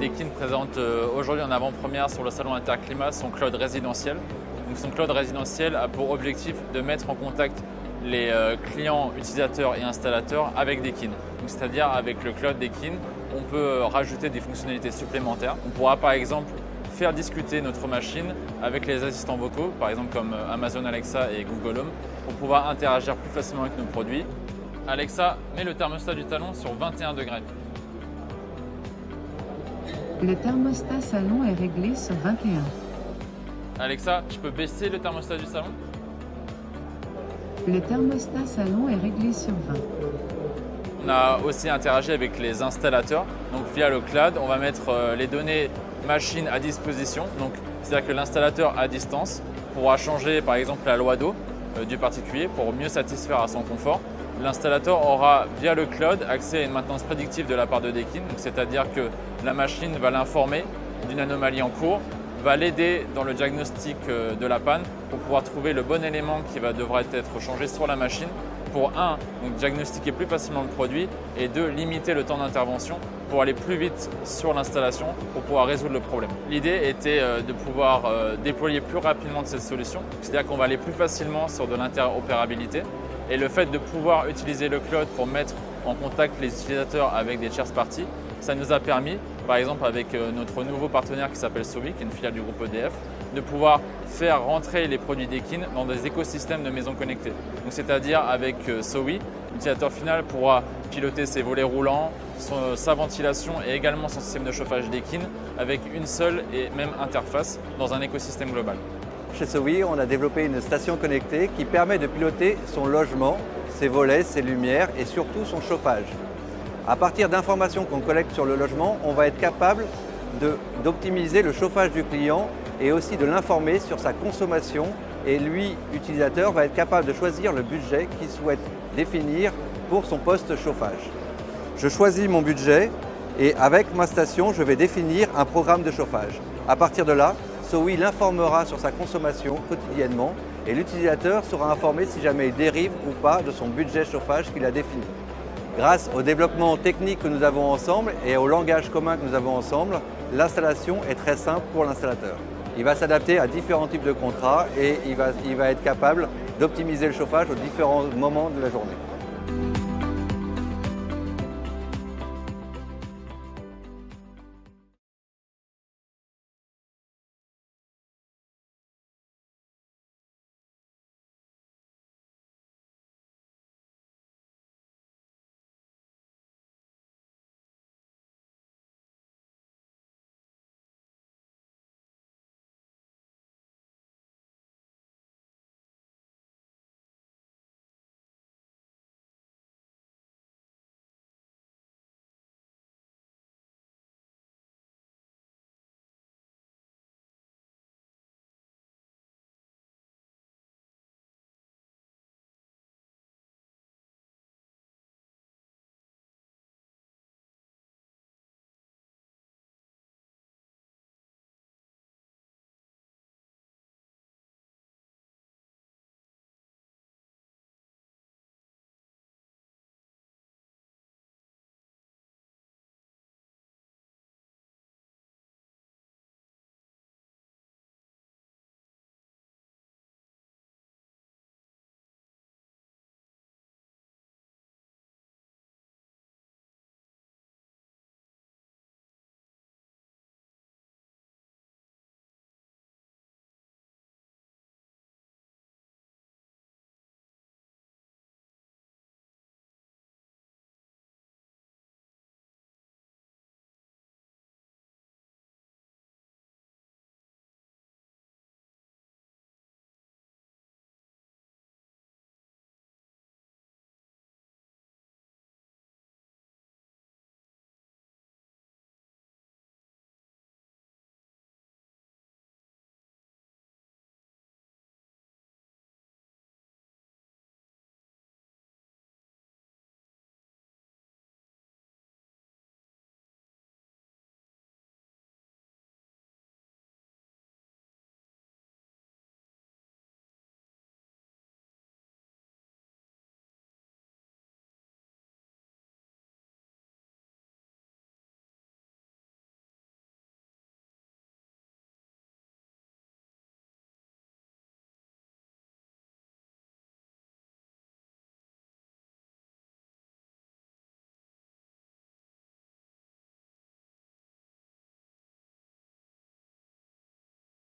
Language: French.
Deakin présente aujourd'hui en avant-première sur le salon Interclimat son cloud résidentiel. Donc son cloud résidentiel a pour objectif de mettre en contact les clients, utilisateurs et installateurs avec Deakin. C'est-à-dire avec le cloud Deakin, on peut rajouter des fonctionnalités supplémentaires. On pourra par exemple faire discuter notre machine avec les assistants vocaux, par exemple comme Amazon Alexa et Google Home, pour pouvoir interagir plus facilement avec nos produits. Alexa, mets le thermostat du salon sur 21 degrés. Le thermostat salon est réglé sur 21. Alexa, je peux baisser le thermostat du salon? Le thermostat salon est réglé sur 20. On a aussi interagi avec les installateurs. Donc via le cloud, on va mettre les données machine à disposition. Donc c'est-à-dire que l'installateur à distance pourra changer par exemple la loi d'eau du particulier pour mieux satisfaire à son confort. L'installateur aura via le cloud accès à une maintenance prédictive de la part de Deakin. C'est-à-dire que la machine va l'informer d'une anomalie en cours, va l'aider dans le diagnostic de la panne pour pouvoir trouver le bon élément qui devra être changé sur la machine pour donc diagnostiquer plus facilement le produit et deux, limiter le temps d'intervention pour aller plus vite sur l'installation pour pouvoir résoudre le problème. L'idée était de pouvoir déployer plus rapidement de cette solution, c'est-à-dire qu'on va aller plus facilement sur de l'interopérabilité et le fait de pouvoir utiliser le cloud pour mettre en contact les utilisateurs avec des tierces parties, ça nous a permis, par exemple avec notre nouveau partenaire qui s'appelle Sowi, qui est une filiale du groupe EDF, de pouvoir faire rentrer les produits Deakin dans des écosystèmes de maisons connectées. C'est-à-dire avec Sowi, l'utilisateur final pourra piloter ses volets roulants, sa ventilation et également son système de chauffage Deakin avec une seule et même interface dans un écosystème global. Chez Sowi, on a développé une station connectée qui permet de piloter son logement, ses volets, ses lumières et surtout son chauffage. À partir d'informations qu'on collecte sur le logement, on va être capable d'optimiser le chauffage du client et aussi de l'informer sur sa consommation. Et lui, utilisateur, va être capable de choisir le budget qu'il souhaite définir pour son poste chauffage. Je choisis mon budget et avec ma station, je vais définir un programme de chauffage. À partir de là, Sowi l'informera sur sa consommation quotidiennement et l'utilisateur sera informé si jamais il dérive ou pas de son budget chauffage qu'il a défini. Grâce au développement technique que nous avons ensemble et au langage commun que nous avons ensemble, l'installation est très simple pour l'installateur. Il va s'adapter à différents types de contrats et il va être capable d'optimiser le chauffage aux différents moments de la journée.